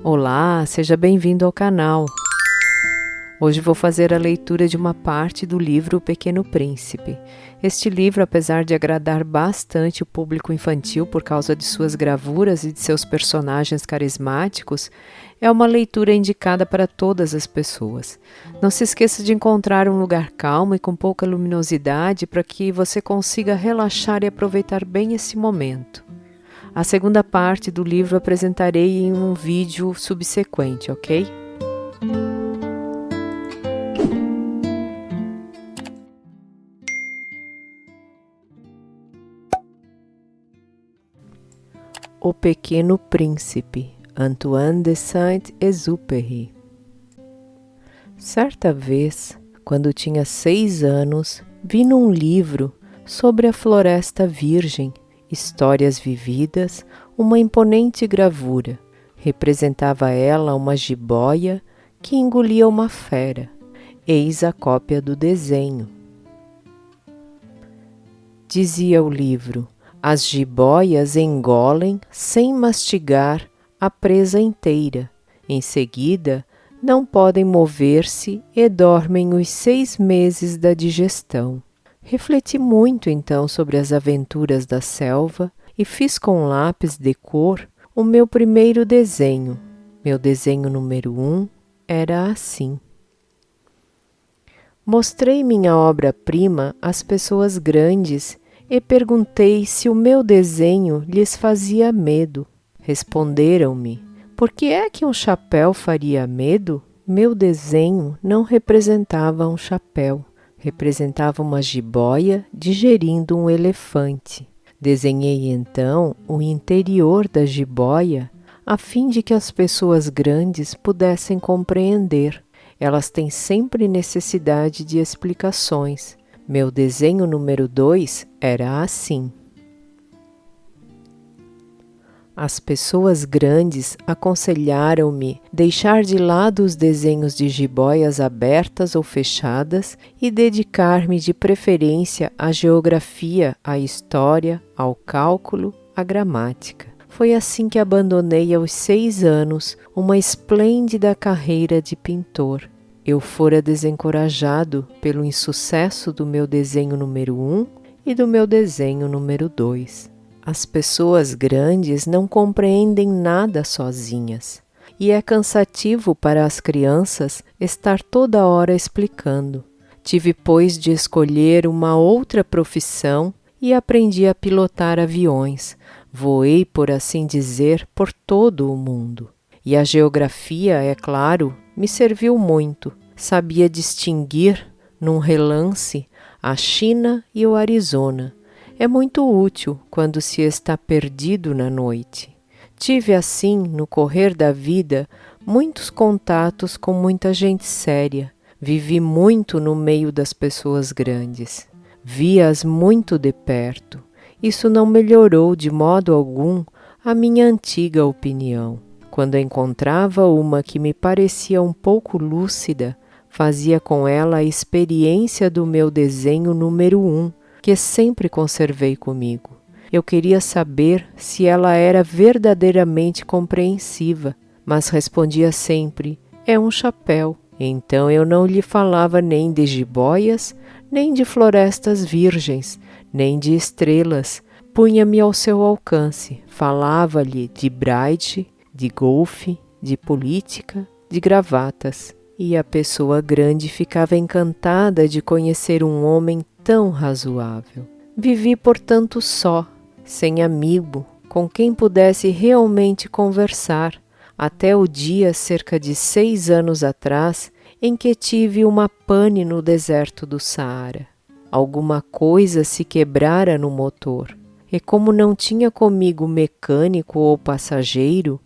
Olá, seja bem-vindo ao canal. Hoje vou fazer a leitura de uma parte do livro O Pequeno Príncipe. Este livro, apesar de agradar bastante o público infantil por causa de suas gravuras e de seus personagens carismáticos, é uma leitura indicada para todas as pessoas. Não se esqueça de encontrar um lugar calmo e com pouca luminosidade para que você consiga relaxar e aproveitar bem esse momento. A segunda parte do livro apresentarei em um vídeo subsequente, ok? O Pequeno Príncipe, Antoine de Saint-Exupéry. Certa vez, quando tinha 6 anos, vi num livro sobre a Floresta Virgem, Histórias Vividas, uma imponente gravura. Representava ela uma jiboia que engolia uma fera. Eis a cópia do desenho. Dizia o livro: as jiboias engolem, sem mastigar, a presa inteira. Em seguida, não podem mover-se e dormem os 6 meses da digestão. Refleti muito então sobre as aventuras da selva e fiz com lápis de cor o meu primeiro desenho. Meu desenho número 1 era assim. Mostrei minha obra-prima às pessoas grandes e perguntei se o meu desenho lhes fazia medo. Responderam-me: por que é que um chapéu faria medo? Meu desenho não representava um chapéu. Representava uma jiboia digerindo um elefante. Desenhei então o interior da jiboia a fim de que as pessoas grandes pudessem compreender. Elas têm sempre necessidade de explicações. Meu desenho número 2 era assim. As pessoas grandes aconselharam-me deixar de lado os desenhos de jiboias abertas ou fechadas e dedicar-me de preferência à geografia, à história, ao cálculo, à gramática. Foi assim que abandonei aos 6 anos uma esplêndida carreira de pintor. Eu fora desencorajado pelo insucesso do meu desenho número 1 e do meu desenho número 2. As pessoas grandes não compreendem nada sozinhas, e é cansativo para as crianças estar toda hora explicando. Tive, pois, de escolher uma outra profissão e aprendi a pilotar aviões. Voei, por assim dizer, por todo o mundo. E a geografia, é claro, me serviu muito. Sabia distinguir, num relance, a China e o Arizona. É muito útil quando se está perdido na noite. Tive assim, no correr da vida, muitos contatos com muita gente séria. Vivi muito no meio das pessoas grandes. Vi-as muito de perto. Isso não melhorou de modo algum a minha antiga opinião. Quando encontrava uma que me parecia um pouco lúcida, fazia com ela a experiência do meu desenho número 1, que sempre conservei comigo. Eu queria saber se ela era verdadeiramente compreensiva, mas respondia sempre: é um chapéu. Então eu não lhe falava nem de jiboias, nem de florestas virgens, nem de estrelas. Punha-me ao seu alcance, falava-lhe de Braille, de golfe, de política, de gravatas. E a pessoa grande ficava encantada de conhecer um homem tão razoável. Vivi, portanto, só, sem amigo, com quem pudesse realmente conversar, até o dia, cerca de 6 anos atrás, em que tive uma pane no deserto do Saara. Alguma coisa se quebrara no motor, e como não tinha comigo mecânico ou passageiro,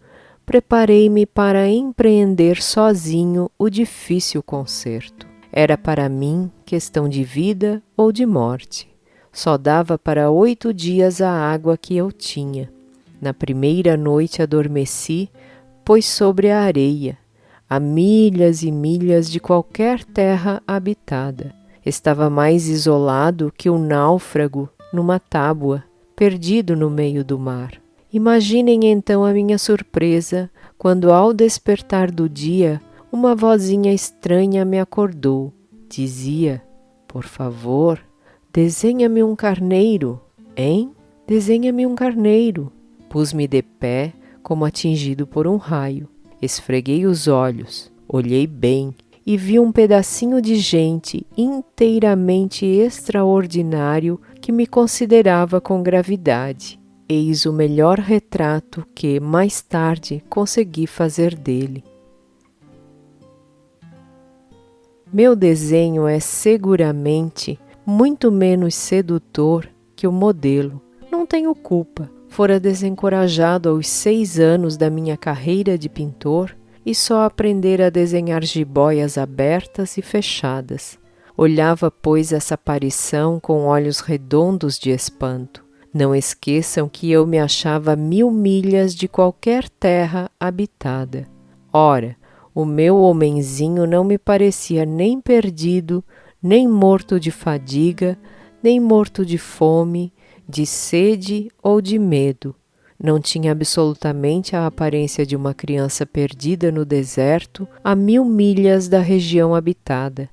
preparei-me para empreender sozinho o difícil conserto. Era para mim questão de vida ou de morte. Só dava para 8 dias a água que eu tinha. Na primeira noite adormeci, pois sobre a areia, a milhas e milhas de qualquer terra habitada. Estava mais isolado que um náufrago numa tábua, perdido no meio do mar. Imaginem então a minha surpresa quando, ao despertar do dia, uma vozinha estranha me acordou. Dizia: "Por favor, desenha-me um carneiro, hein? Desenha-me um carneiro." Pus-me de pé, como atingido por um raio. Esfreguei os olhos, olhei bem e vi um pedacinho de gente inteiramente extraordinário que me considerava com gravidade. Eis o melhor retrato que, mais tarde, consegui fazer dele. Meu desenho é seguramente muito menos sedutor que o modelo. Não tenho culpa. Fora desencorajado aos 6 anos da minha carreira de pintor e só aprender a desenhar jiboias abertas e fechadas. Olhava, pois, essa aparição com olhos redondos de espanto. Não esqueçam que eu me achava a 1000 milhas de qualquer terra habitada. Ora, o meu homenzinho não me parecia nem perdido, nem morto de fadiga, nem morto de fome, de sede ou de medo. Não tinha absolutamente a aparência de uma criança perdida no deserto a 1000 milhas da região habitada.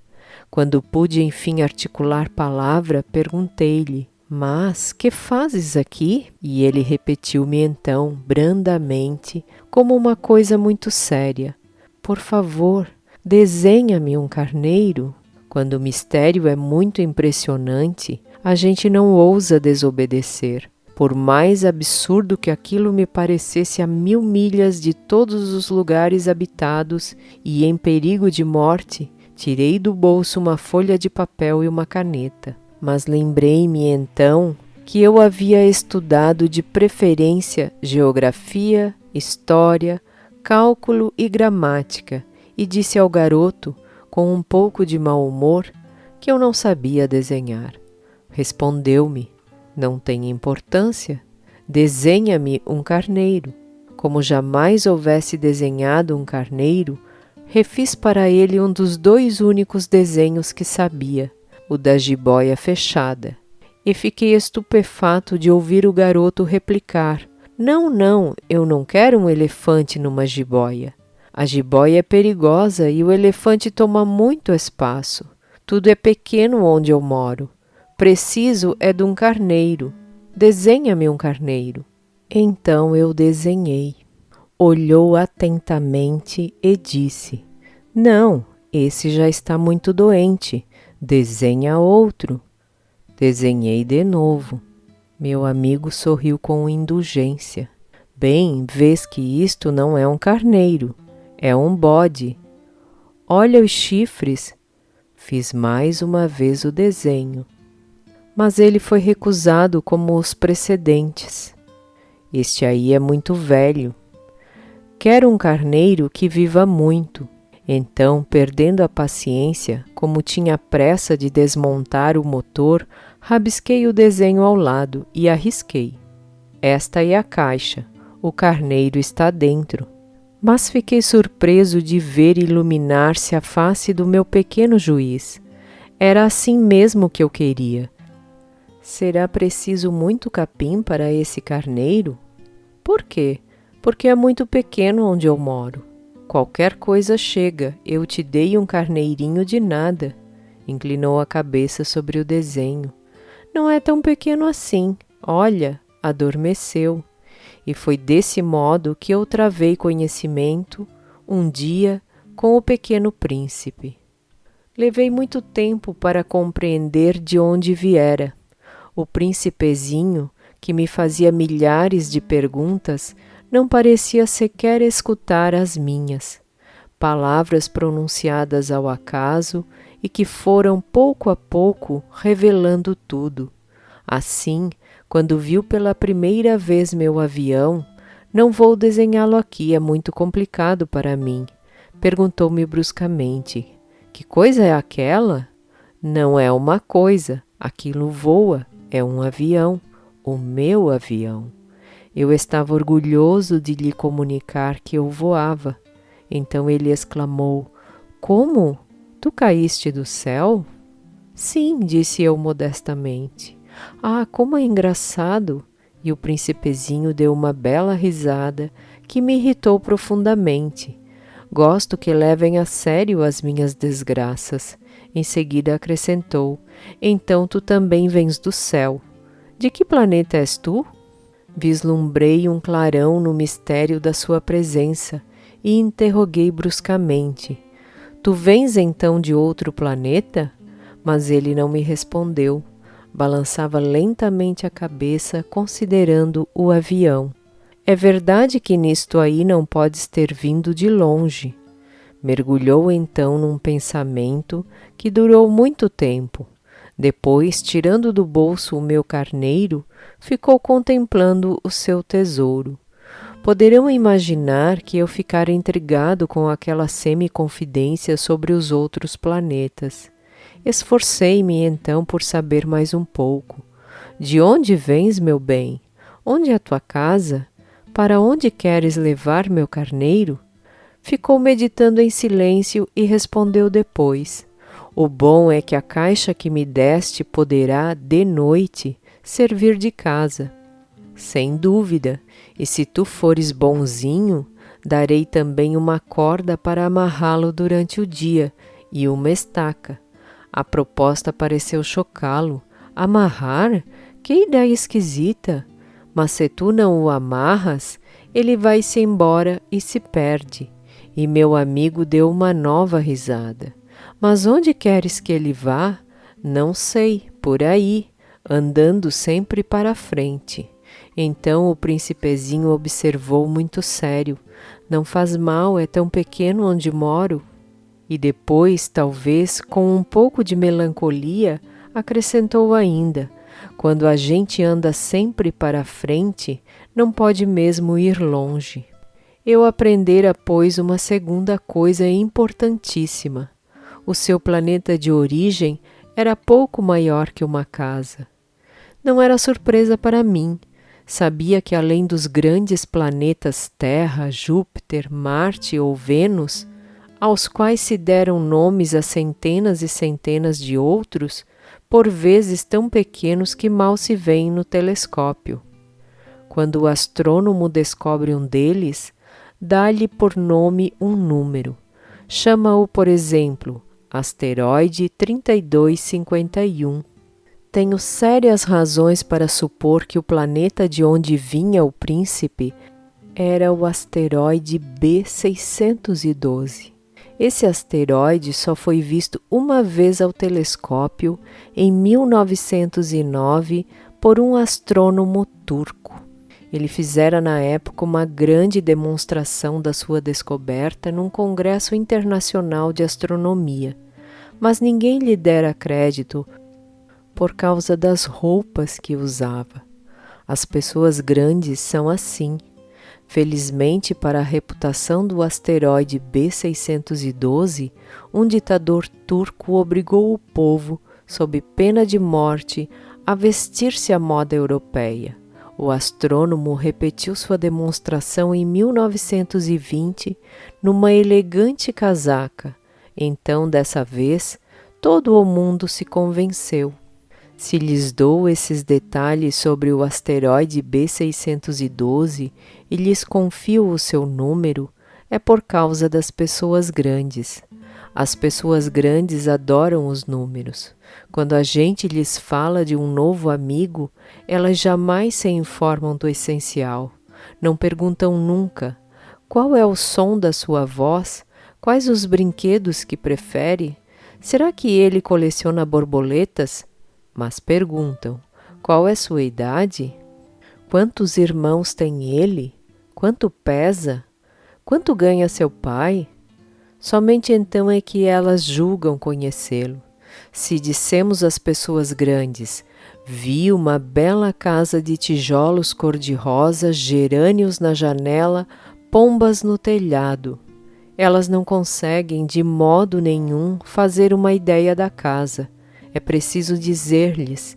Quando pude enfim articular palavra, perguntei-lhe: "Mas que fazes aqui?" E ele repetiu-me então, brandamente, como uma coisa muito séria: "Por favor, desenha-me um carneiro." Quando o mistério é muito impressionante, a gente não ousa desobedecer. Por mais absurdo que aquilo me parecesse a 1000 milhas de todos os lugares habitados e em perigo de morte, tirei do bolso uma folha de papel e uma caneta. Mas lembrei-me então que eu havia estudado de preferência geografia, história, cálculo e gramática e disse ao garoto, com um pouco de mau humor, que eu não sabia desenhar. Respondeu-me: "Não tem importância. Desenha-me um carneiro." Como jamais houvesse desenhado um carneiro, refiz para ele um dos 2 únicos desenhos que sabia, o da jiboia fechada, e fiquei estupefato de ouvir o garoto replicar: "Não, não, eu não quero um elefante numa jiboia. A jiboia é perigosa e o elefante toma muito espaço. Tudo é pequeno onde eu moro. Preciso é de um carneiro. Desenha-me um carneiro." Então eu desenhei. Olhou atentamente e disse: "Não, esse já está muito doente. Desenha outro." Desenhei de novo. Meu amigo sorriu com indulgência. "Bem, vês que isto não é um carneiro. É um bode. Olha os chifres." Fiz mais uma vez o desenho. Mas ele foi recusado como os precedentes. "Este aí é muito velho. Quero um carneiro que viva muito." Então, perdendo a paciência, como tinha pressa de desmontar o motor, rabisquei o desenho ao lado e arrisquei: "Esta é a caixa. O carneiro está dentro." Mas fiquei surpreso de ver iluminar-se a face do meu pequeno juiz. Era assim mesmo que eu queria. "Será preciso muito capim para esse carneiro?" "Por quê?" "Porque é muito pequeno onde eu moro." "Qualquer coisa chega, eu te dei um carneirinho de nada." Inclinou a cabeça sobre o desenho. "Não é tão pequeno assim. Olha, adormeceu." E foi desse modo que eu travei conhecimento, um dia, com o Pequeno Príncipe. Levei muito tempo para compreender de onde viera. O príncipezinho, que me fazia milhares de perguntas, não parecia sequer escutar as minhas. Palavras pronunciadas ao acaso e que foram pouco a pouco revelando tudo. Assim, quando viu pela primeira vez meu avião: "Não vou desenhá-lo aqui, é muito complicado para mim." Perguntou-me bruscamente: "Que coisa é aquela?" "Não é uma coisa, aquilo voa, é um avião, o meu avião." Eu estava orgulhoso de lhe comunicar que eu voava. Então ele exclamou: "Como? Tu caíste do céu?" "Sim", disse eu modestamente. "Ah, como é engraçado!" E o príncipezinho deu uma bela risada que me irritou profundamente. Gosto que levem a sério as minhas desgraças. Em seguida acrescentou: então tu também vens do céu. De que planeta és tu? Vislumbrei um clarão no mistério da sua presença e interroguei bruscamente: tu vens então de outro planeta? Mas ele não me respondeu. Balançava lentamente a cabeça, considerando o avião. É verdade que nisto aí não podes ter vindo de longe. Mergulhou então num pensamento que durou muito tempo. Depois, tirando do bolso o meu carneiro, ficou contemplando o seu tesouro. Poderão imaginar que eu ficara intrigado com aquela semi-confidência sobre os outros planetas. Esforcei-me então por saber mais um pouco. De onde vens, meu bem? Onde é a tua casa? Para onde queres levar meu carneiro? Ficou meditando em silêncio e respondeu depois: o bom é que a caixa que me deste poderá, de noite, servir de casa. Sem dúvida, e se tu fores bonzinho, darei também uma corda para amarrá-lo durante o dia e uma estaca. A proposta pareceu chocá-lo. Amarrar? Que ideia esquisita! Mas se tu não o amarras, ele vai-se embora e se perde. E meu amigo deu uma nova risada. Mas onde queres que ele vá? Não sei, por aí, andando sempre para a frente. Então o príncipezinho observou muito sério: não faz mal, é tão pequeno onde moro. E depois, talvez com um pouco de melancolia, acrescentou ainda: quando a gente anda sempre para a frente, não pode mesmo ir longe. Eu aprendera, pois, uma segunda coisa importantíssima. O seu planeta de origem era pouco maior que uma casa. Não era surpresa para mim. Sabia que além dos grandes planetas Terra, Júpiter, Marte ou Vênus, aos quais se deram nomes a centenas e centenas de outros, por vezes tão pequenos que mal se veem no telescópio. Quando o astrônomo descobre um deles, dá-lhe por nome um número. Chama-o, por exemplo, asteroide 3251. Tenho sérias razões para supor que o planeta de onde vinha o príncipe era o asteroide B612. Esse asteroide só foi visto uma vez ao telescópio em 1909 por um astrônomo turco. Ele fizera na época uma grande demonstração da sua descoberta num congresso internacional de astronomia, mas ninguém lhe dera crédito por causa das roupas que usava. As pessoas grandes são assim. Felizmente para a reputação do asteroide B612, um ditador turco obrigou o povo, sob pena de morte, a vestir-se à moda europeia. O astrônomo repetiu sua demonstração em 1920 numa elegante casaca. Então, dessa vez, todo o mundo se convenceu. Se lhes dou esses detalhes sobre o asteroide B612 e lhes confio o seu número, é por causa das pessoas grandes. As pessoas grandes adoram os números. Quando a gente lhes fala de um novo amigo, elas jamais se informam do essencial. Não perguntam nunca: qual é o som da sua voz? Quais os brinquedos que prefere? Será que ele coleciona borboletas? Mas perguntam: qual é sua idade? Quantos irmãos tem ele? Quanto pesa? Quanto ganha seu pai? Somente então é que elas julgam conhecê-lo. Se dissemos às pessoas grandes: vi uma bela casa de tijolos cor-de-rosa, gerânios na janela, pombas no telhado, elas não conseguem de modo nenhum fazer uma ideia da casa. É preciso dizer-lhes: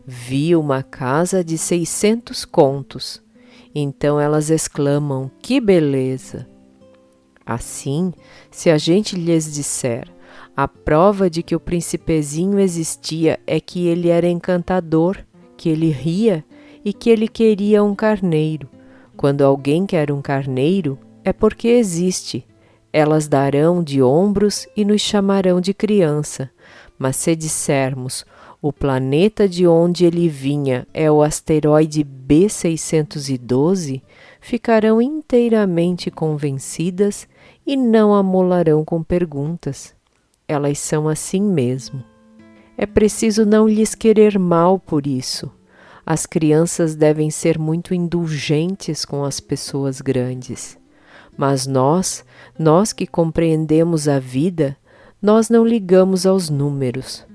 vi uma casa de 600 contos. Então elas exclamam: que beleza! Assim, se a gente lhes disser: a prova de que o príncipezinho existia é que ele era encantador, que ele ria e que ele queria um carneiro. Quando alguém quer um carneiro, é porque existe. Elas darão de ombros e nos chamarão de criança. Mas se dissermos, o planeta de onde ele vinha é o asteroide B612, ficarão inteiramente convencidas e não amolarão com perguntas. Elas são assim mesmo. É preciso não lhes querer mal por isso. As crianças devem ser muito indulgentes com as pessoas grandes. Mas nós que compreendemos a vida, nós não ligamos aos números.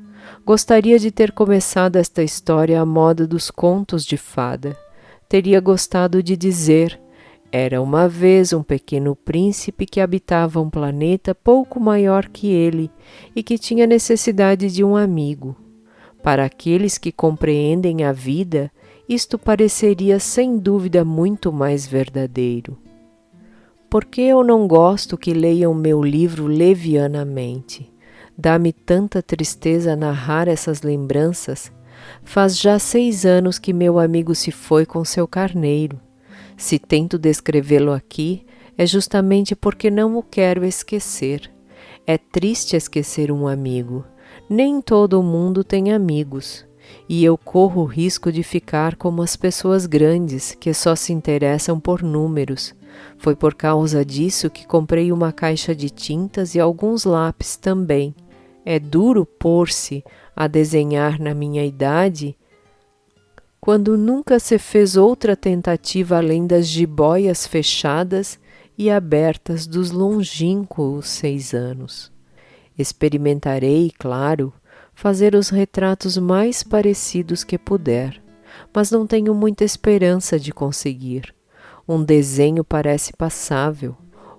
Gostaria de ter começado esta história à moda dos contos de fada. Teria gostado de dizer: era uma vez um pequeno príncipe que habitava um planeta pouco maior que ele e que tinha necessidade de um amigo. Para aqueles que compreendem a vida, isto pareceria sem dúvida muito mais verdadeiro. Porque eu não gosto que leiam meu livro levianamente. Dá-me tanta tristeza narrar essas lembranças. Faz já 6 anos que meu amigo se foi com seu carneiro. Se tento descrevê-lo aqui, é justamente porque não o quero esquecer. É triste esquecer um amigo. Nem todo mundo tem amigos. E eu corro o risco de ficar como as pessoas grandes, que só se interessam por números. Foi por causa disso que comprei uma caixa de tintas e alguns lápis também. É duro pôr-se a desenhar na minha idade, quando nunca se fez outra tentativa além das jiboias fechadas e abertas dos longínquos 6 anos. Experimentarei, claro, fazer os retratos mais parecidos que puder, mas não tenho muita esperança de conseguir. Um desenho parece passável,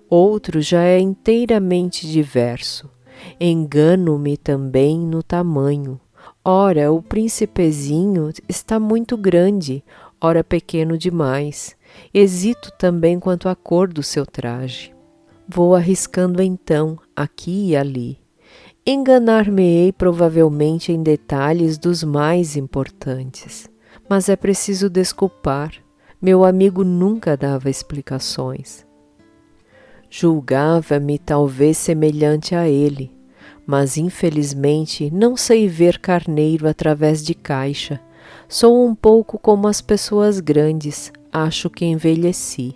outro já é inteiramente diverso. Engano-me também no tamanho. Ora, o príncipezinho está muito grande, ora pequeno demais. Hesito também quanto à cor do seu traje. Vou arriscando então, aqui e ali. Enganar-me-ei provavelmente em detalhes dos mais importantes, mas é preciso desculpar. Meu amigo nunca dava explicações. Julgava-me talvez semelhante a ele, mas infelizmente não sei ver carneiro através de caixa. Sou um pouco como as pessoas grandes, acho que envelheci.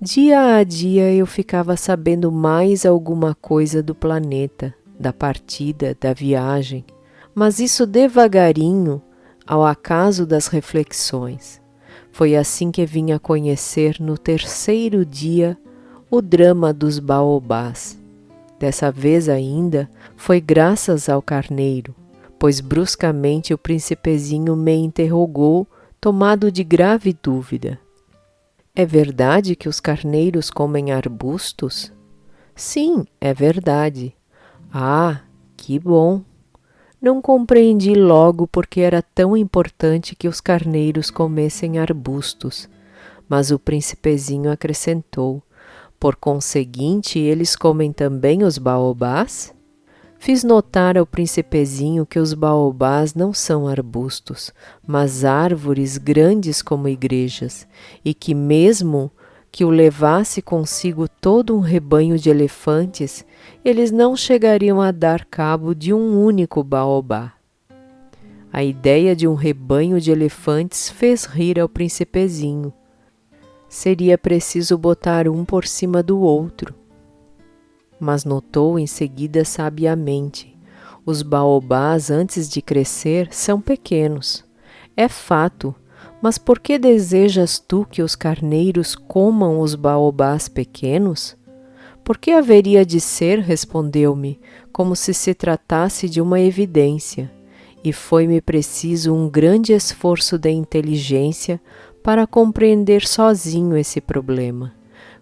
Dia a dia eu ficava sabendo mais alguma coisa do planeta, da partida, da viagem, mas isso devagarinho, ao acaso das reflexões. Foi assim que vim a conhecer no 3º dia o drama dos baobás. Dessa vez ainda foi graças ao carneiro, pois bruscamente o príncipezinho me interrogou, tomado de grave dúvida. É verdade que os carneiros comem arbustos? Sim, é verdade. Ah, que bom! Não compreendi logo porque era tão importante que os carneiros comessem arbustos, mas o príncipezinho acrescentou: por conseguinte, eles comem também os baobás? Fiz notar ao príncipezinho que os baobás não são arbustos, mas árvores grandes como igrejas, e que mesmo que o levasse consigo todo um rebanho de elefantes, eles não chegariam a dar cabo de um único baobá. A ideia de um rebanho de elefantes fez rir ao príncipezinho. Seria preciso botar um por cima do outro. Mas notou em seguida sabiamente: os baobás, antes de crescer, são pequenos. É fato, mas por que desejas tu que os carneiros comam os baobás pequenos? Por que haveria de ser? Respondeu-me, como se tratasse de uma evidência. E foi-me preciso um grande esforço de inteligência para compreender sozinho esse problema.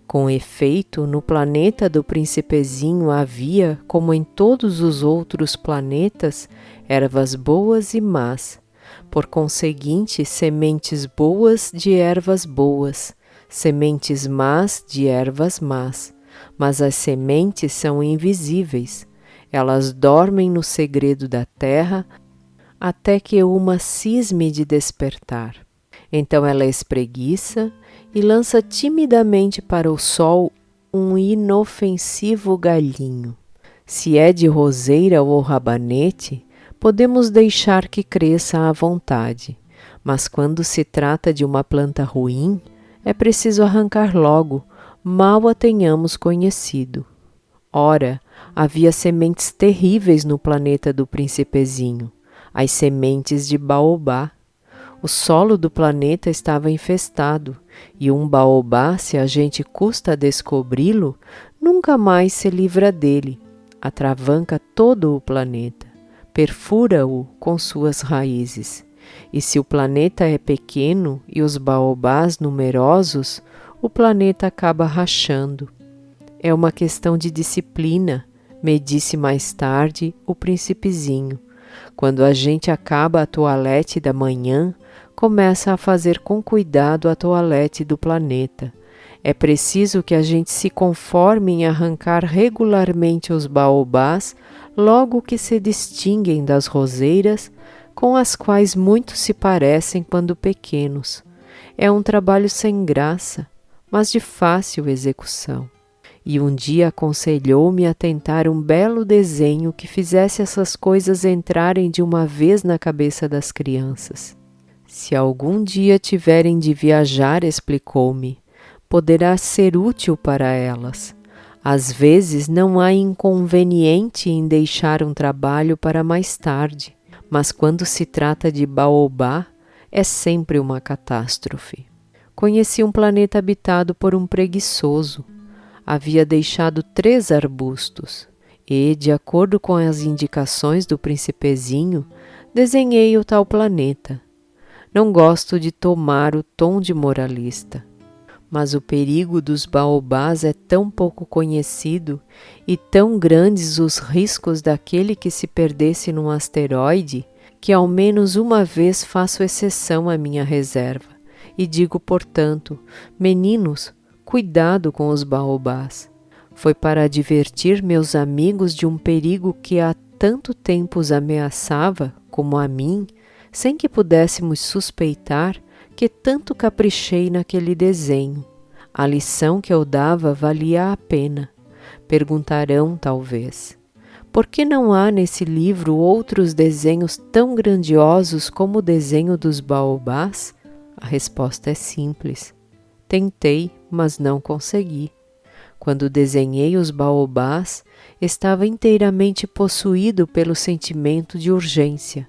Com efeito, no planeta do príncipezinho havia, como em todos os outros planetas, ervas boas e más. Por conseguinte, sementes boas de ervas boas, sementes más de ervas más. Mas as sementes são invisíveis. Elas dormem no segredo da terra até que uma cisme de despertar. Então ela espreguiça e lança timidamente para o sol um inofensivo galhinho. Se é de roseira ou rabanete, podemos deixar que cresça à vontade, mas quando se trata de uma planta ruim, é preciso arrancar logo, mal a tenhamos conhecido. Ora, havia sementes terríveis no planeta do Príncipezinho, as sementes de baobá. O solo do planeta estava infestado, e um baobá, se a gente custa a descobri-lo, nunca mais se livra dele, atravanca todo o planeta, perfura-o com suas raízes. E se o planeta é pequeno e os baobás numerosos, o planeta acaba rachando. É uma questão de disciplina, me disse mais tarde o Príncipezinho. Quando a gente acaba a toalete da manhã, começa a fazer com cuidado a toalete do planeta. É preciso que a gente se conforme em arrancar regularmente os baobás logo que se distinguem das roseiras, com as quais muitos se parecem quando pequenos. É um trabalho sem graça, mas de fácil execução. E um dia aconselhou-me a tentar um belo desenho que fizesse essas coisas entrarem de uma vez na cabeça das crianças. Se algum dia tiverem de viajar, explicou-me, poderá ser útil para elas. Às vezes não há inconveniente em deixar um trabalho para mais tarde, mas quando se trata de baobá, é sempre uma catástrofe. Conheci um planeta habitado por um preguiçoso. Havia deixado 3 arbustos e, de acordo com as indicações do Príncipezinho, desenhei o tal planeta. Não gosto de tomar o tom de moralista, mas o perigo dos baobás é tão pouco conhecido e tão grandes os riscos daquele que se perdesse num asteroide que ao menos uma vez faço exceção à minha reserva e digo, portanto, meninos, cuidado com os baobás. Foi para advertir meus amigos de um perigo que há tanto tempo os ameaçava, como a mim, sem que pudéssemos suspeitar, que tanto caprichei naquele desenho. A lição que eu dava valia a pena. Perguntarão, talvez, por que não há nesse livro outros desenhos tão grandiosos como o desenho dos baobás? A resposta é simples. Tentei, mas não consegui. Quando desenhei os baobás, estava inteiramente possuído pelo sentimento de urgência.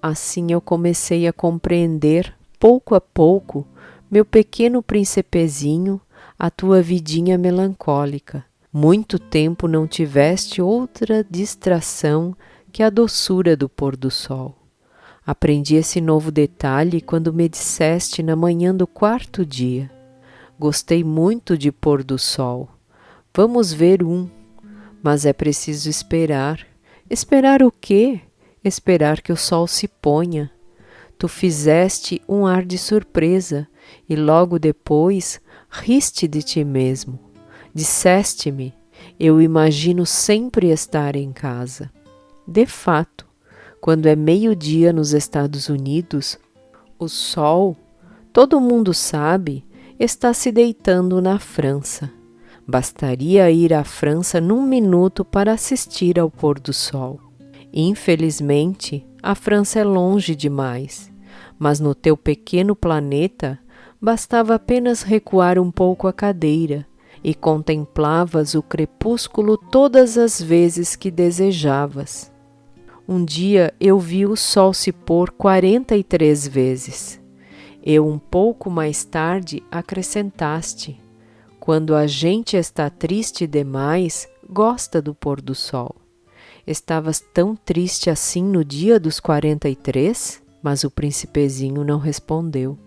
Assim eu comecei a compreender, pouco a pouco, meu pequeno Príncipezinho, a tua vidinha melancólica. Muito tempo não tiveste outra distração que a doçura do pôr do sol. Aprendi esse novo detalhe quando me disseste na manhã do 4º dia. Gostei muito de pôr do sol. Vamos ver um. Mas é preciso esperar. Esperar o quê? Esperar que o sol se ponha. Tu fizeste um ar de surpresa e logo depois riste de ti mesmo. Disseste-me, eu imagino sempre estar em casa. De fato, quando é meio-dia nos Estados Unidos, o sol, todo mundo sabe, está se deitando na França. Bastaria ir à França num minuto para assistir ao pôr do sol. Infelizmente, a França é longe demais, mas no teu pequeno planeta bastava apenas recuar um pouco a cadeira e contemplavas o crepúsculo todas as vezes que desejavas. Um dia eu vi o sol se pôr 43 vezes. E um pouco mais tarde acrescentaste: quando a gente está triste demais, gosta do pôr do sol. Estavas tão triste assim no dia dos 43? Mas o Príncipezinho não respondeu.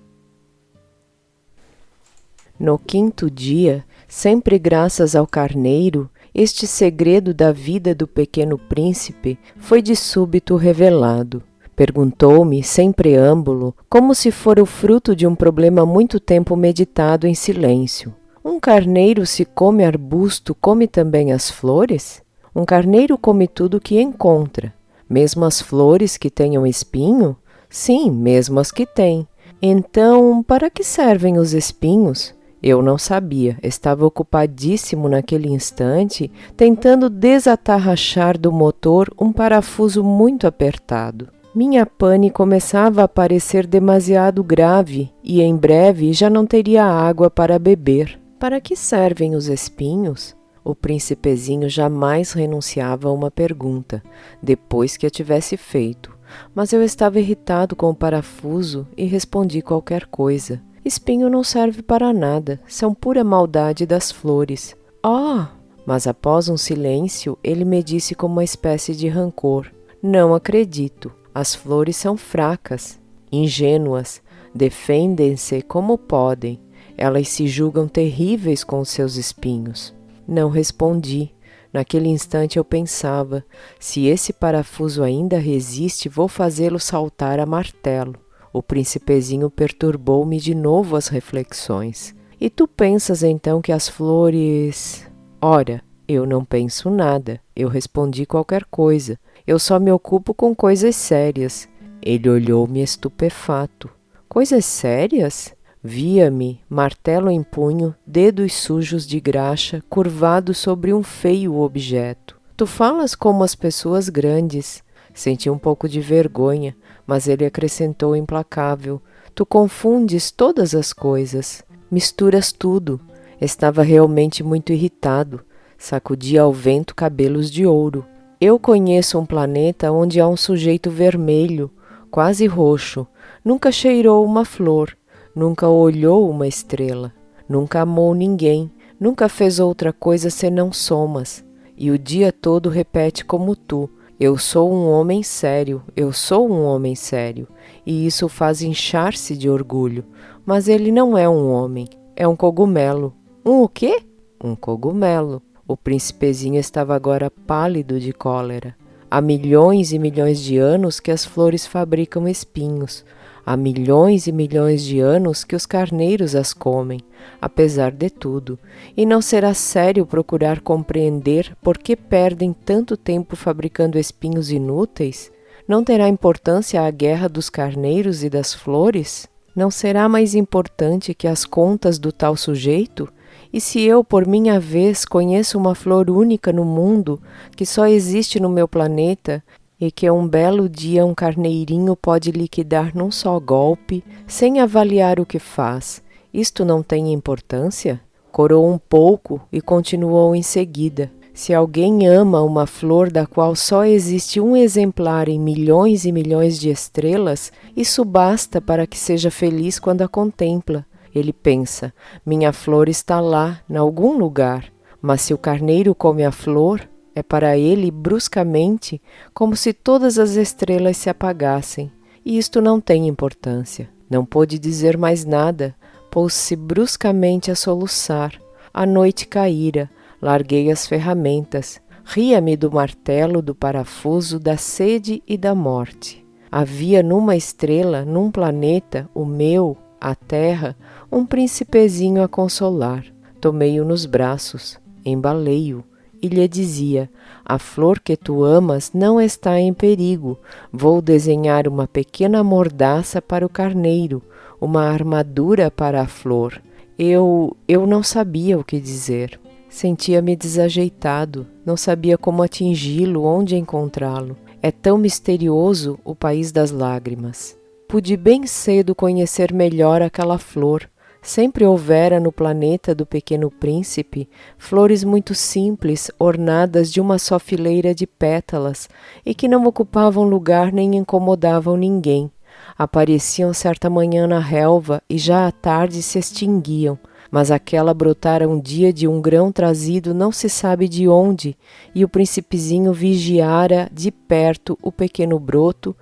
No 5º dia, sempre graças ao carneiro, este segredo da vida do pequeno príncipe foi de súbito revelado. Perguntou-me, sem preâmbulo, como se fora o fruto de um problema muito tempo meditado em silêncio. Um carneiro, se come arbusto, come também as flores? Um carneiro come tudo o que encontra, mesmo as flores que tenham espinho? Sim, mesmo as que têm. Então, para que servem os espinhos? Eu não sabia, estava ocupadíssimo naquele instante, tentando desatarrachar do motor um parafuso muito apertado. Minha pane começava a parecer demasiado grave e em breve já não teria água para beber. Para que servem os espinhos? O príncipezinho jamais renunciava a uma pergunta, depois que a tivesse feito. Mas eu estava irritado com o parafuso e respondi qualquer coisa. Espinho não serve para nada, são pura maldade das flores. Ah! Mas após um silêncio, ele me disse com uma espécie de rancor. Não acredito. As flores são fracas, ingênuas, defendem-se como podem. Elas se julgam terríveis com os seus espinhos. Não respondi. Naquele instante eu pensava, se esse parafuso ainda resiste, vou fazê-lo saltar a martelo. O príncipezinho perturbou-me de novo as reflexões. E tu pensas então que as flores... Ora, eu não penso nada. Eu respondi qualquer coisa. Eu só me ocupo com coisas sérias. Ele olhou-me estupefato. Coisas sérias? Via-me, martelo em punho, dedos sujos de graxa, curvados sobre um feio objeto. Tu falas como as pessoas grandes. Senti um pouco de vergonha, mas ele acrescentou implacável. Tu confundes todas as coisas, misturas tudo. Estava realmente muito irritado. Sacudia ao vento cabelos de ouro. Eu conheço um planeta onde há um sujeito vermelho, quase roxo. Nunca cheirou uma flor. Nunca olhou uma estrela, nunca amou ninguém, nunca fez outra coisa senão somas. E o dia todo repete como tu, eu sou um homem sério, eu sou um homem sério. E isso o faz inchar-se de orgulho. Mas ele não é um homem, é um cogumelo. Um o quê? Um cogumelo. O príncipezinho estava agora pálido de cólera. Há milhões e milhões de anos que as flores fabricam espinhos. Há milhões e milhões de anos que os carneiros as comem, apesar de tudo, e não será sério procurar compreender por que perdem tanto tempo fabricando espinhos inúteis? Não terá importância a guerra dos carneiros e das flores? Não será mais importante que as contas do tal sujeito? E se eu, por minha vez, conheço uma flor única no mundo, que só existe no meu planeta, e que um belo dia um carneirinho pode liquidar num só golpe, sem avaliar o que faz, isto não tem importância? Corou um pouco e continuou em seguida. Se alguém ama uma flor da qual só existe um exemplar em milhões e milhões de estrelas, isso basta para que seja feliz quando a contempla. Ele pensa, minha flor está lá, em algum lugar, mas se o carneiro come a flor, é para ele, bruscamente, como se todas as estrelas se apagassem. E isto não tem importância. Não pôde dizer mais nada, pôs-se bruscamente a soluçar. A noite caíra, larguei as ferramentas. Ria-me do martelo, do parafuso, da sede e da morte. Havia numa estrela, num planeta, o meu, a terra, um príncipezinho a consolar. Tomei-o nos braços, embalei-o. E lhe dizia, a flor que tu amas não está em perigo, vou desenhar uma pequena mordaça para o carneiro, uma armadura para a flor. Eu não sabia o que dizer. Sentia-me desajeitado, não sabia como atingi-lo, onde encontrá-lo. É tão misterioso o país das lágrimas. Pude bem cedo conhecer melhor aquela flor. Sempre houvera no planeta do Pequeno Príncipe flores muito simples, ornadas de uma só fileira de pétalas e que não ocupavam lugar nem incomodavam ninguém. Apareciam certa manhã na relva e já à tarde se extinguiam, mas aquela brotara um dia de um grão trazido não se sabe de onde, e o príncipezinho vigiara de perto o pequeno broto,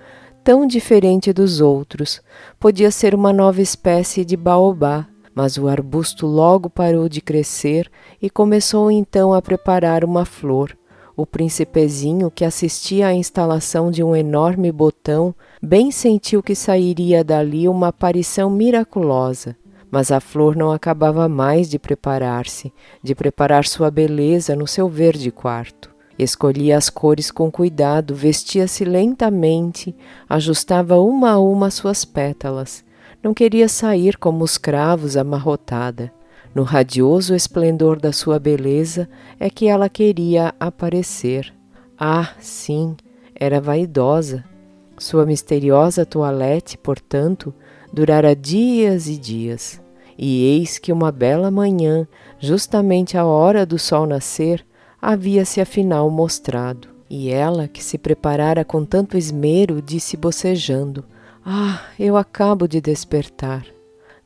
tão diferente dos outros. Podia ser uma nova espécie de baobá, mas o arbusto logo parou de crescer e começou então a preparar uma flor. O príncipezinho, que assistia à instalação de um enorme botão, bem sentiu que sairia dali uma aparição miraculosa. Mas a flor não acabava mais de preparar-se, de preparar sua beleza no seu verde quarto. Escolhia as cores com cuidado, vestia-se lentamente, ajustava uma a uma suas pétalas. Não queria sair como os cravos amarrotada. No radioso esplendor da sua beleza é que ela queria aparecer. Ah, sim, era vaidosa. Sua misteriosa toilette, portanto, durara dias e dias. E eis que uma bela manhã, justamente à hora do sol nascer, havia-se afinal mostrado. E ela, que se preparara com tanto esmero, disse bocejando: "Ah, eu acabo de despertar.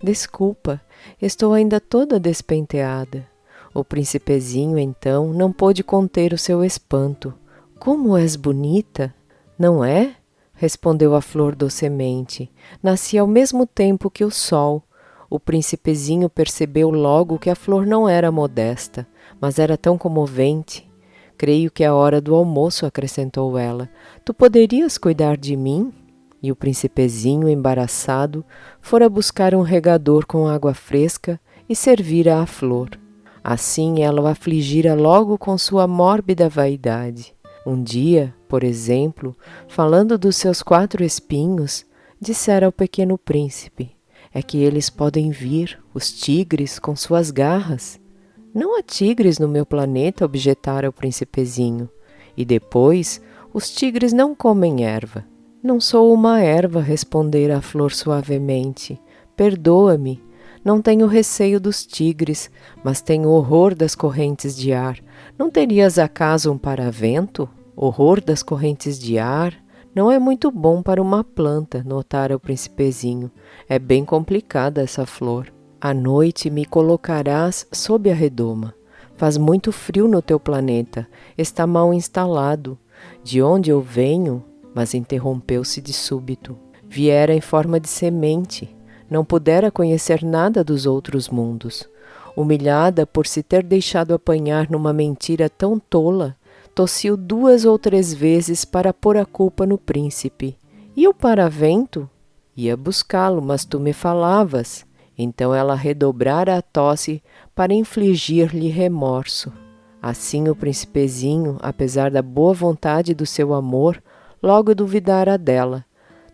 Desculpa, estou ainda toda despenteada." O príncipezinho, então, não pôde conter o seu espanto. "Como és bonita, não é?" respondeu a flor docemente. "Nasci ao mesmo tempo que o sol." O príncipezinho percebeu logo que a flor não era modesta, mas era tão comovente. "Creio que é a hora do almoço", acrescentou ela. "Tu poderias cuidar de mim?" E o príncipezinho, embaraçado, fora buscar um regador com água fresca e servira à flor. Assim ela o afligira logo com sua mórbida vaidade. Um dia, por exemplo, falando dos seus 4 espinhos, dissera ao pequeno príncipe: "É que eles podem vir, os tigres, com suas garras." "Não há tigres no meu planeta", objetara o príncipezinho. E depois, "os tigres não comem erva." "Não sou uma erva", respondera a flor suavemente. "Perdoa-me. Não tenho receio dos tigres, mas tenho horror das correntes de ar. Não terias acaso um paravento? Horror das correntes de ar? Não é muito bom para uma planta", notara o príncipezinho. "É bem complicada essa flor. À noite me colocarás sob a redoma. Faz muito frio no teu planeta. Está mal instalado. De onde eu venho?" Mas interrompeu-se de súbito. Viera em forma de semente. Não pudera conhecer nada dos outros mundos. Humilhada por se ter deixado apanhar numa mentira tão tola, tossiu 2 ou 3 vezes para pôr a culpa no príncipe. "E o paravento?" "Ia buscá-lo, mas tu me falavas." Então ela redobrara a tosse para infligir-lhe remorso. Assim o príncipezinho, apesar da boa vontade do seu amor, logo duvidara dela.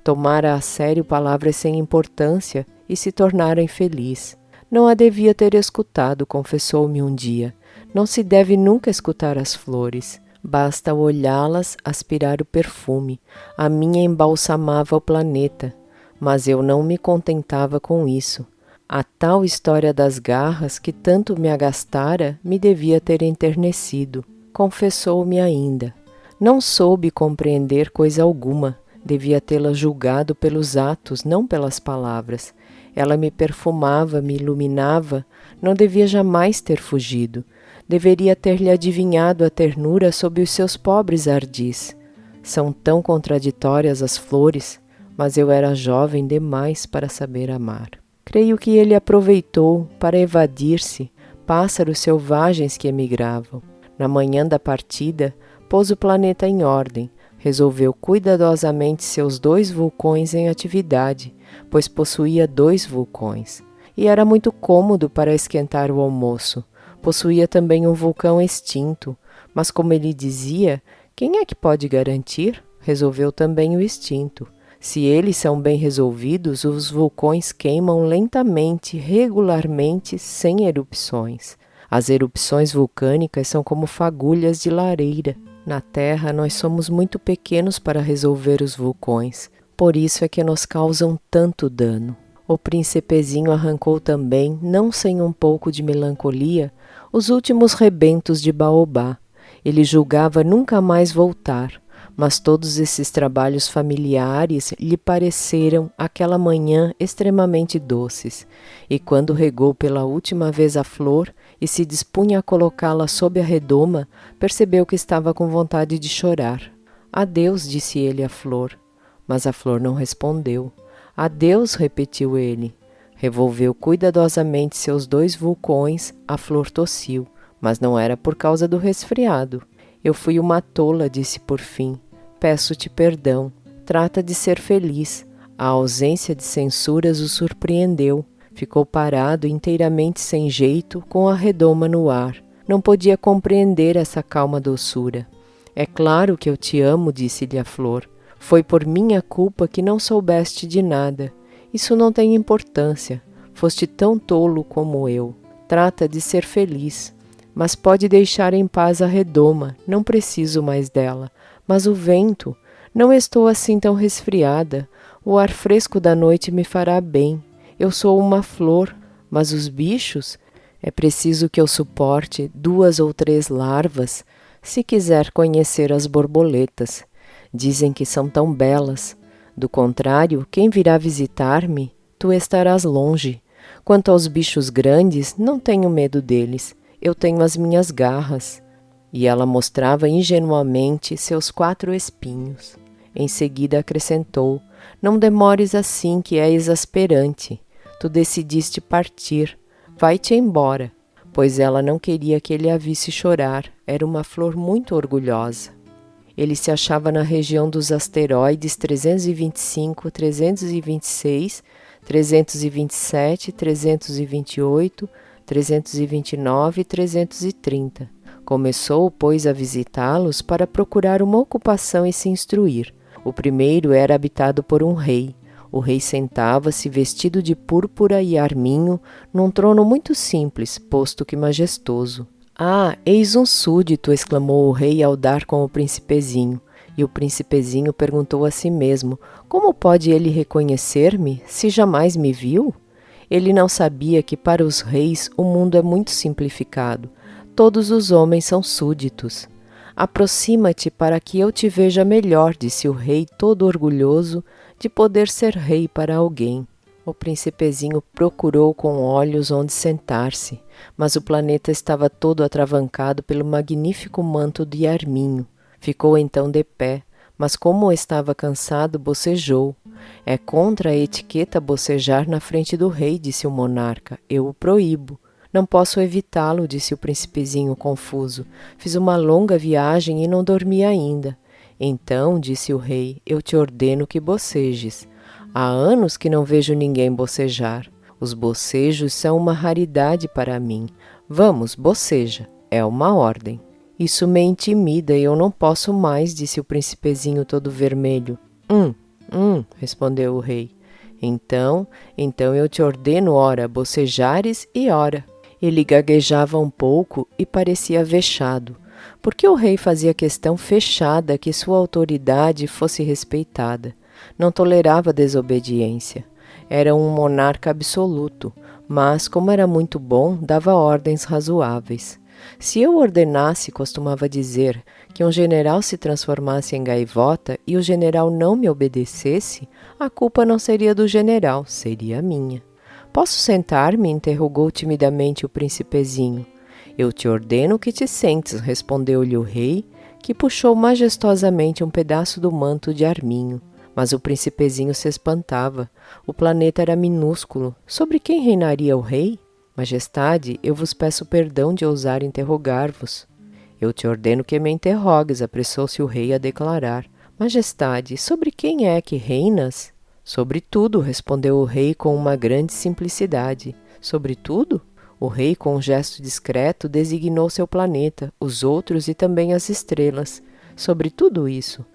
Tomara a sério palavras sem importância e se tornara infeliz. "Não a devia ter escutado", confessou-me um dia. "Não se deve nunca escutar as flores. Basta olhá-las, aspirar o perfume. A minha embalsamava o planeta, mas eu não me contentava com isso. A tal história das garras que tanto me agastara me devia ter enternecido." Confessou-me ainda: "Não soube compreender coisa alguma. Devia tê-la julgado pelos atos, não pelas palavras. Ela me perfumava, me iluminava, não devia jamais ter fugido. Deveria ter-lhe adivinhado a ternura sob os seus pobres ardis. São tão contraditórias as flores, mas eu era jovem demais para saber amar." Creio que ele aproveitou para evadir-se, pássaros selvagens que emigravam. Na manhã da partida, pôs o planeta em ordem, resolveu cuidadosamente seus 2 vulcões em atividade, pois possuía 2 vulcões. E era muito cômodo para esquentar o almoço. Possuía também um vulcão extinto, mas como ele dizia, quem é que pode garantir? Resolveu também o extinto. Se eles são bem resolvidos, os vulcões queimam lentamente, regularmente, sem erupções. As erupções vulcânicas são como fagulhas de lareira. Na Terra, nós somos muito pequenos para resolver os vulcões. Por isso é que nos causam tanto dano. O príncipezinho arrancou também, não sem um pouco de melancolia, os últimos rebentos de baobá. Ele julgava nunca mais voltar, mas todos esses trabalhos familiares lhe pareceram aquela manhã extremamente doces, e quando regou pela última vez a flor e se dispunha a colocá-la sob a redoma, percebeu que estava com vontade de chorar. "Adeus", disse ele à flor, mas a flor não respondeu. "Adeus", repetiu ele. Revolveu cuidadosamente seus 2 vulcões, a flor tossiu, mas não era por causa do resfriado. "Eu fui uma tola", disse por fim. "Peço-te perdão. Trata de ser feliz." A ausência de censuras o surpreendeu. Ficou parado, inteiramente sem jeito, com a redoma no ar. Não podia compreender essa calma doçura. "É claro que eu te amo", disse-lhe a flor. "Foi por minha culpa que não soubeste de nada. Isso não tem importância. Foste tão tolo como eu. Trata de ser feliz. Mas pode deixar em paz a redoma, não preciso mais dela. Mas o vento, não estou assim tão resfriada. O ar fresco da noite me fará bem. Eu sou uma flor, mas os bichos? É preciso que eu suporte 2 ou 3 larvas, se quiser conhecer as borboletas. Dizem que são tão belas. Do contrário, quem virá visitar-me, tu estarás longe. Quanto aos bichos grandes, não tenho medo deles. Eu tenho as minhas garras. E ela mostrava ingenuamente seus 4 espinhos. Em seguida acrescentou: não demores assim, que é exasperante. Tu decidiste partir. Vai-te embora. Pois ela não queria que ele a visse chorar. Era uma flor muito orgulhosa. Ele se achava na região dos asteroides 325, 326, 327, 328, 329 e 330. Começou, pois, a visitá-los para procurar uma ocupação e se instruir. O primeiro era habitado por um rei. O rei sentava-se vestido de púrpura e arminho num trono muito simples, posto que majestoso. Ah, eis um súdito, exclamou o rei ao dar com o príncipezinho. E o príncipezinho perguntou a si mesmo: como pode ele reconhecer-me, se jamais me viu? Ele não sabia que para os reis o mundo é muito simplificado. Todos os homens são súditos. Aproxima-te para que eu te veja melhor, disse o rei, todo orgulhoso de poder ser rei para alguém. O príncipezinho procurou com olhos onde sentar-se, mas o planeta estava todo atravancado pelo magnífico manto de arminho. Ficou então de pé, mas como estava cansado, bocejou. É contra a etiqueta bocejar na frente do rei, disse o monarca. Eu o proíbo. Não posso evitá-lo, disse o príncipezinho confuso. Fiz uma longa viagem e não dormi ainda. Então, disse o rei, eu te ordeno que bocejes. Há anos que não vejo ninguém bocejar. Os bocejos são uma raridade para mim. Vamos, boceja. É uma ordem. Isso me intimida e eu não posso mais, disse o príncipezinho todo vermelho. Respondeu o rei. Então eu te ordeno, ora, bocejares e ora. Ele gaguejava um pouco e parecia vexado, porque o rei fazia questão fechada que sua autoridade fosse respeitada. Não tolerava desobediência. Era um monarca absoluto, mas, como era muito bom, dava ordens razoáveis. Se eu ordenasse, costumava dizer, que um general se transformasse em gaivota e o general não me obedecesse, a culpa não seria do general, seria minha. Posso sentar-me? Interrogou timidamente o príncipezinho. Eu te ordeno que te sentes, respondeu-lhe o rei, que puxou majestosamente um pedaço do manto de arminho. Mas o príncipezinho se espantava. O planeta era minúsculo. Sobre quem reinaria o rei? Majestade, eu vos peço perdão de ousar interrogar-vos. Eu te ordeno que me interrogues, apressou-se o rei a declarar. Majestade, sobre quem é que reinas? Sobre tudo, respondeu o rei com uma grande simplicidade. Sobre tudo? O rei, com um gesto discreto, designou seu planeta, os outros e também as estrelas. Sobre tudo isso,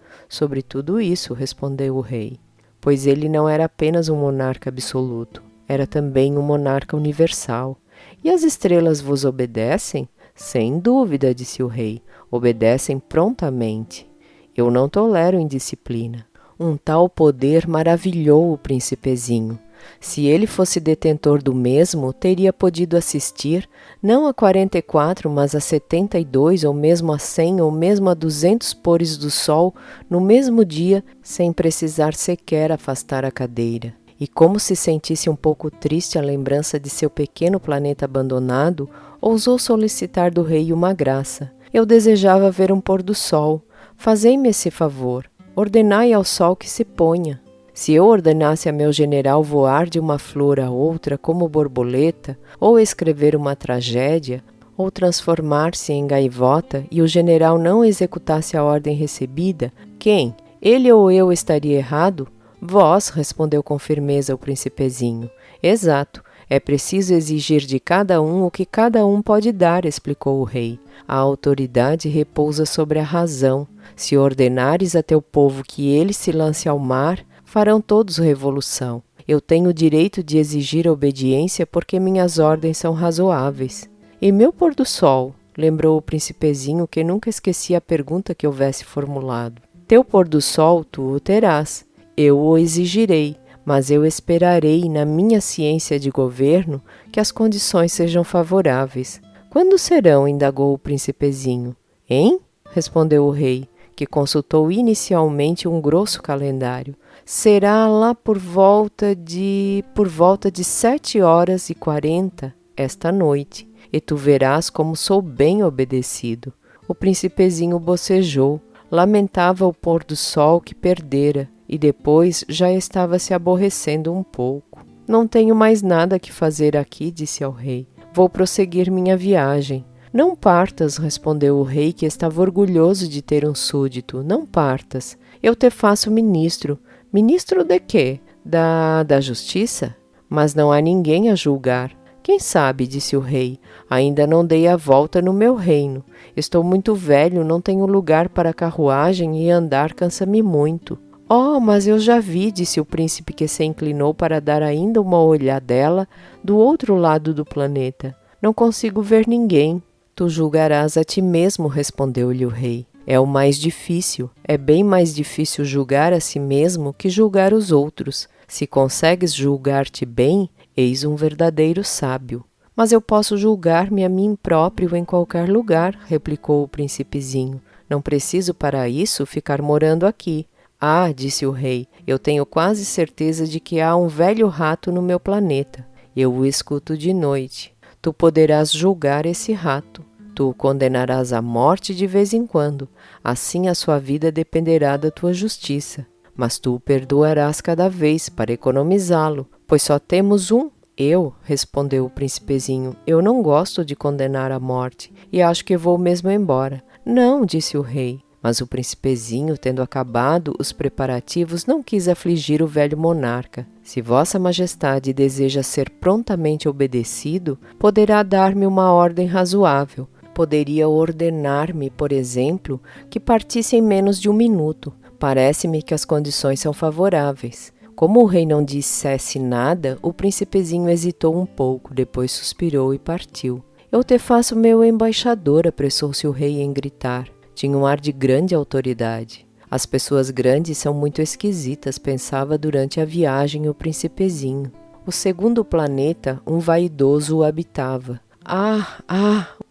respondeu o rei. Pois ele não era apenas um monarca absoluto, era também um monarca universal. E as estrelas vos obedecem? Sem dúvida, disse o rei, obedecem prontamente. Eu não tolero indisciplina. Um tal poder maravilhou o príncipezinho. Se ele fosse detentor do mesmo, teria podido assistir, não a 44, mas a 72, ou mesmo a 100, ou mesmo a 200 pôres do sol, no mesmo dia, sem precisar sequer afastar a cadeira. E como se sentisse um pouco triste a lembrança de seu pequeno planeta abandonado, ousou solicitar do rei uma graça. Eu desejava ver um pôr do sol. Fazei-me esse favor. Ordenai ao sol que se ponha. Se eu ordenasse a meu general voar de uma flor a outra como borboleta, ou escrever uma tragédia, ou transformar-se em gaivota, e o general não executasse a ordem recebida, quem? Ele ou eu estaria errado? Vós, respondeu com firmeza o príncipezinho. Exato. É preciso exigir de cada um o que cada um pode dar, explicou o rei. A autoridade repousa sobre a razão. Se ordenares a teu povo que ele se lance ao mar, farão todos revolução. Eu tenho o direito de exigir obediência porque minhas ordens são razoáveis. E meu pôr do sol, lembrou o príncipezinho, que nunca esquecia a pergunta que houvesse formulado. Teu pôr do sol tu o terás, eu o exigirei, mas eu esperarei na minha ciência de governo que as condições sejam favoráveis. Quando serão? Indagou o príncipezinho. Hein? Respondeu o rei, que consultou inicialmente um grosso calendário. Será lá por volta de 7h40 esta noite, e tu verás como sou bem obedecido. O príncipezinho bocejou, lamentava o pôr do sol que perdera, e depois já estava se aborrecendo um pouco. Não tenho mais nada que fazer aqui, disse ao rei. Vou prosseguir minha viagem. Não partas, respondeu o rei, que estava orgulhoso de ter um súdito. Não partas. Eu te faço ministro. Ministro de quê? Da justiça? Mas não há ninguém a julgar. Quem sabe, disse o rei, ainda não dei a volta no meu reino. Estou muito velho, não tenho lugar para carruagem e andar cansa-me muito. Oh, mas eu já vi, disse o príncipe, que se inclinou para dar ainda uma olhadela do outro lado do planeta. Não consigo ver ninguém. Tu julgarás a ti mesmo, respondeu-lhe o rei. É o mais difícil. É bem mais difícil julgar a si mesmo que julgar os outros. Se consegues julgar-te bem, eis um verdadeiro sábio. Mas eu posso julgar-me a mim próprio em qualquer lugar, replicou o príncipezinho. Não preciso para isso ficar morando aqui. Ah, disse o rei, eu tenho quase certeza de que há um velho rato no meu planeta. Eu o escuto de noite. Tu poderás julgar esse rato. Tu o condenarás à morte de vez em quando. Assim a sua vida dependerá da tua justiça. Mas tu o perdoarás cada vez para economizá-lo, pois só temos um. Eu, respondeu o príncipezinho, eu não gosto de condenar à morte e acho que vou mesmo embora. Não, disse o rei. Mas o príncipezinho, tendo acabado os preparativos, não quis afligir o velho monarca. Se vossa majestade deseja ser prontamente obedecido, poderá dar-me uma ordem razoável. Poderia ordenar-me, por exemplo, que partisse em menos de 1 minuto. Parece-me que as condições são favoráveis. Como o rei não dissesse nada, o príncipezinho hesitou um pouco, depois suspirou e partiu. Eu te faço meu embaixador, apressou-se o rei em gritar. Tinha um ar de grande autoridade. As pessoas grandes são muito esquisitas, pensava durante a viagem o príncipezinho. O segundo planeta, um vaidoso o habitava.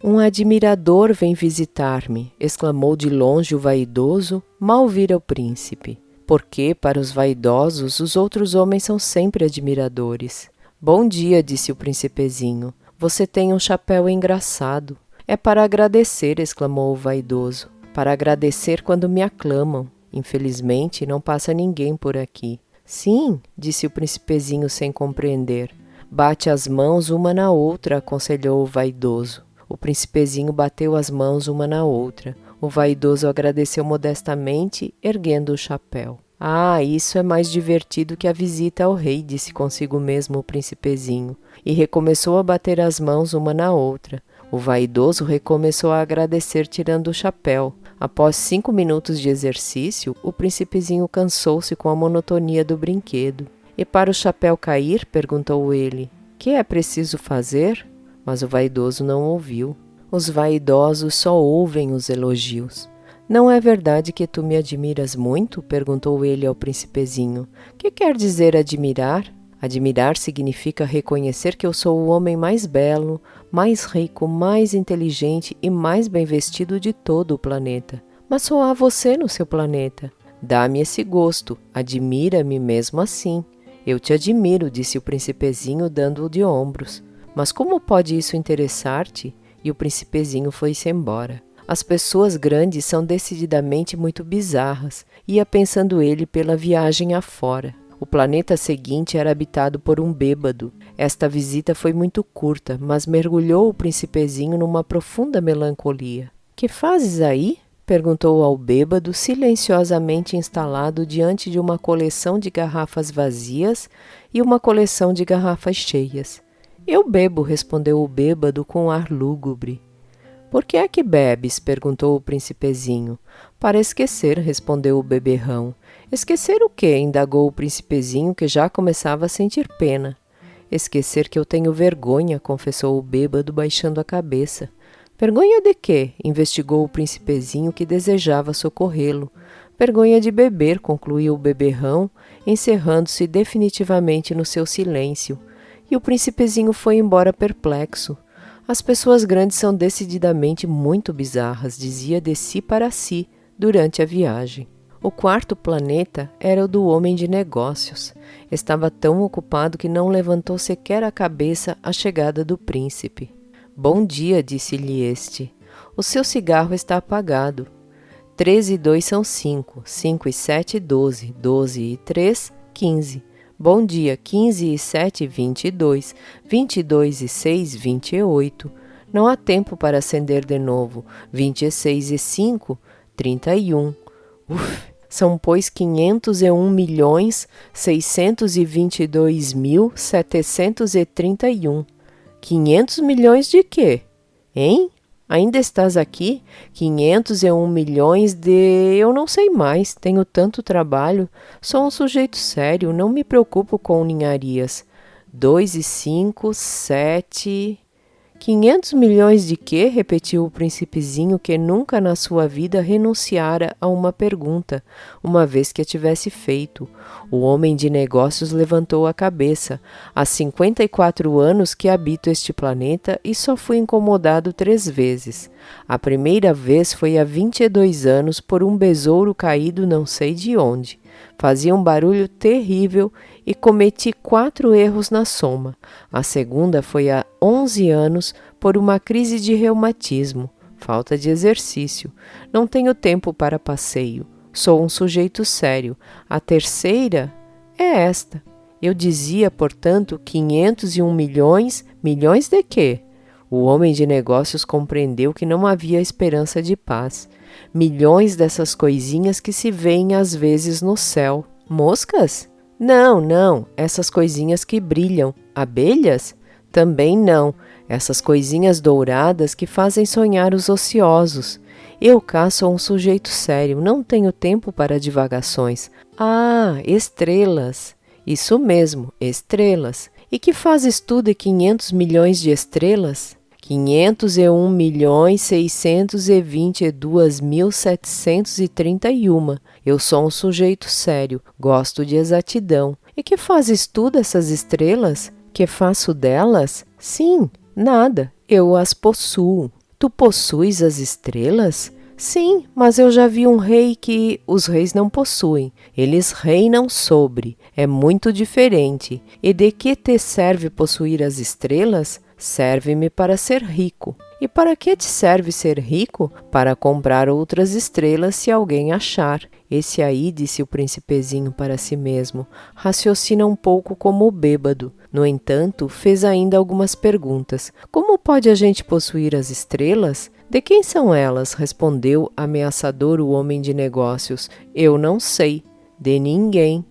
Um admirador vem visitar-me, exclamou de longe o vaidoso, mal vira o príncipe. Porque, para os vaidosos, os outros homens são sempre admiradores. Bom dia, disse o príncipezinho. Você tem um chapéu engraçado. É para agradecer, exclamou o vaidoso. Para agradecer quando me aclamam. Infelizmente, não passa ninguém por aqui. Sim, disse o príncipezinho sem compreender. Bate as mãos uma na outra, aconselhou o vaidoso. O príncipezinho bateu as mãos uma na outra. O vaidoso agradeceu modestamente, erguendo o chapéu. Ah, isso é mais divertido que a visita ao rei, disse consigo mesmo o príncipezinho, e recomeçou a bater as mãos uma na outra. O vaidoso recomeçou a agradecer tirando o chapéu. Após 5 minutos de exercício, o príncipezinho cansou-se com a monotonia do brinquedo. E para o chapéu cair, perguntou ele, que é preciso fazer? Mas o vaidoso não ouviu. Os vaidosos só ouvem os elogios. Não é verdade que tu me admiras muito? Perguntou ele ao príncipezinho. Que quer dizer admirar? Admirar significa reconhecer que eu sou o homem mais belo, mais rico, mais inteligente e mais bem vestido de todo o planeta. Mas só há você no seu planeta. Dá-me esse gosto, admira-me mesmo assim. Eu te admiro, disse o príncipezinho, dando-o de ombros. Mas como pode isso interessar-te? E o príncipezinho foi-se embora. As pessoas grandes são decididamente muito bizarras, ia pensando ele pela viagem afora. O planeta seguinte era habitado por um bêbado. Esta visita foi muito curta, mas mergulhou o príncipezinho numa profunda melancolia. — Que fazes aí? Perguntou ao bêbado, silenciosamente instalado diante de uma coleção de garrafas vazias e uma coleção de garrafas cheias. — Eu bebo, respondeu o bêbado com ar lúgubre. — Por que é que bebes? Perguntou o príncipezinho. Para esquecer, respondeu o beberrão. Esquecer o quê? Indagou o príncipezinho, que já começava a sentir pena. Esquecer que eu tenho vergonha, confessou o bêbado, baixando a cabeça. Vergonha de quê? Investigou o príncipezinho, que desejava socorrê-lo. Vergonha de beber, concluiu o beberrão, encerrando-se definitivamente no seu silêncio. E o príncipezinho foi embora perplexo. As pessoas grandes são decididamente muito bizarras, dizia de si para si durante a viagem. O quarto planeta era o do homem de negócios. Estava tão ocupado que não levantou sequer a cabeça à chegada do príncipe. Bom dia, disse-lhe este. O seu cigarro está apagado. 3 e 2 são 5, 5 e 7, 12, 12 e 3, 15. Bom dia, 15 e 7, 22, 22 e 6, 28. Não há tempo para acender de novo. 26 e 5, 31. São, pois, 501.622.731. 500 milhões de quê? Hein? Ainda estás aqui? 501 milhões de... Eu não sei mais, tenho tanto trabalho. Sou um sujeito sério, não me preocupo com ninharias. 2 e 5, 7... 500 milhões de quê? Repetiu o príncipezinho, que nunca na sua vida renunciara a uma pergunta, uma vez que a tivesse feito. O homem de negócios levantou a cabeça. Há 54 anos que habito este planeta e só fui incomodado 3 vezes. A primeira vez foi há 22 anos por um besouro caído não sei de onde. Fazia um barulho terrível e cometi 4 erros na soma. A segunda foi há 11 anos por uma crise de reumatismo, falta de exercício. Não tenho tempo para passeio. Sou um sujeito sério. A terceira é esta. Eu dizia, portanto, 501 milhões. Milhões de quê? O homem de negócios compreendeu que não havia esperança de paz. Milhões dessas coisinhas que se veem às vezes no céu. Moscas? Não, essas coisinhas que brilham. Abelhas? Também não, essas coisinhas douradas que fazem sonhar os ociosos. Eu cá sou um sujeito sério, não tenho tempo para divagações. Ah, estrelas! Isso mesmo, estrelas. E que fazes tu de 500 milhões de estrelas? 501.622.731. Eu sou um sujeito sério, gosto de exatidão. E que fazes tu dessas estrelas? Que faço delas? Sim, nada, eu as possuo. Tu possuis as estrelas? Sim, mas eu já vi um rei que os reis não possuem. Eles reinam sobre. É muito diferente. E de que te serve possuir as estrelas? Serve-me para ser rico. E para que te serve ser rico? Para comprar outras estrelas se alguém achar. Esse aí, disse o príncipezinho para si mesmo, raciocina um pouco como o bêbado. No entanto, fez ainda algumas perguntas. Como pode a gente possuir as estrelas? De quem são elas? Respondeu ameaçador o homem de negócios. Eu não sei. De ninguém.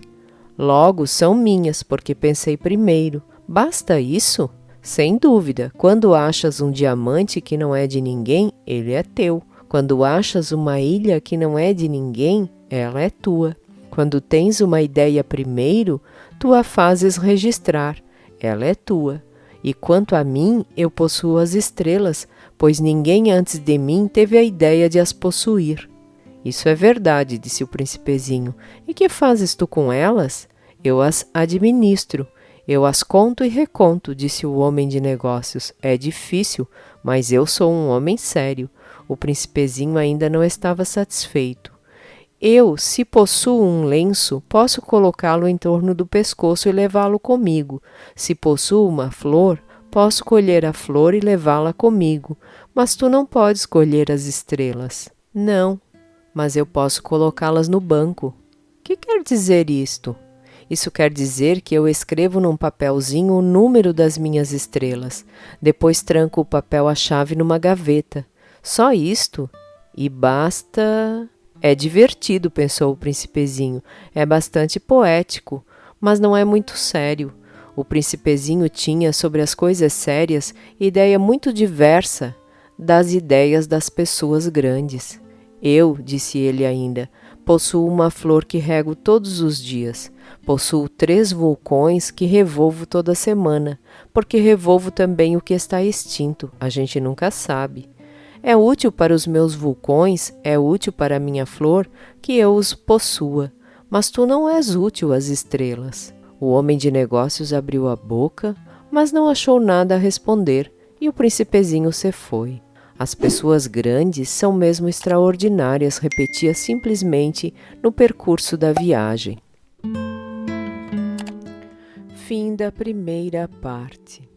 Logo, são minhas, porque pensei primeiro. Basta isso? Sem dúvida, quando achas um diamante que não é de ninguém, ele é teu. Quando achas uma ilha que não é de ninguém, ela é tua. Quando tens uma ideia primeiro, tu a fazes registrar, ela é tua. E quanto a mim, eu possuo as estrelas, pois ninguém antes de mim teve a ideia de as possuir. Isso é verdade, disse o príncipezinho. E que fazes tu com elas? Eu as administro. Eu as conto e reconto, disse o homem de negócios. É difícil, mas eu sou um homem sério. O príncipezinho ainda não estava satisfeito. Eu, se possuo um lenço, posso colocá-lo em torno do pescoço e levá-lo comigo. Se possuo uma flor, posso colher a flor e levá-la comigo. Mas tu não podes colher as estrelas. Não, mas eu posso colocá-las no banco. Que quer dizer isto? Isso quer dizer que eu escrevo num papelzinho o número das minhas estrelas. Depois tranco o papel à chave numa gaveta. Só isto? E basta... É divertido, pensou o príncipezinho. É bastante poético, mas não é muito sério. O príncipezinho tinha, sobre as coisas sérias, ideia muito diversa das ideias das pessoas grandes. Eu, disse ele ainda, possuo uma flor que rego todos os dias. Possuo 3 vulcões que revolvo toda semana, porque revolvo também o que está extinto, a gente nunca sabe. É útil para os meus vulcões, é útil para a minha flor que eu os possua, mas tu não és útil às estrelas. O homem de negócios abriu a boca, mas não achou nada a responder, e o príncipezinho se foi. As pessoas grandes são mesmo extraordinárias, repetia simplesmente no percurso da viagem. Fim da primeira parte.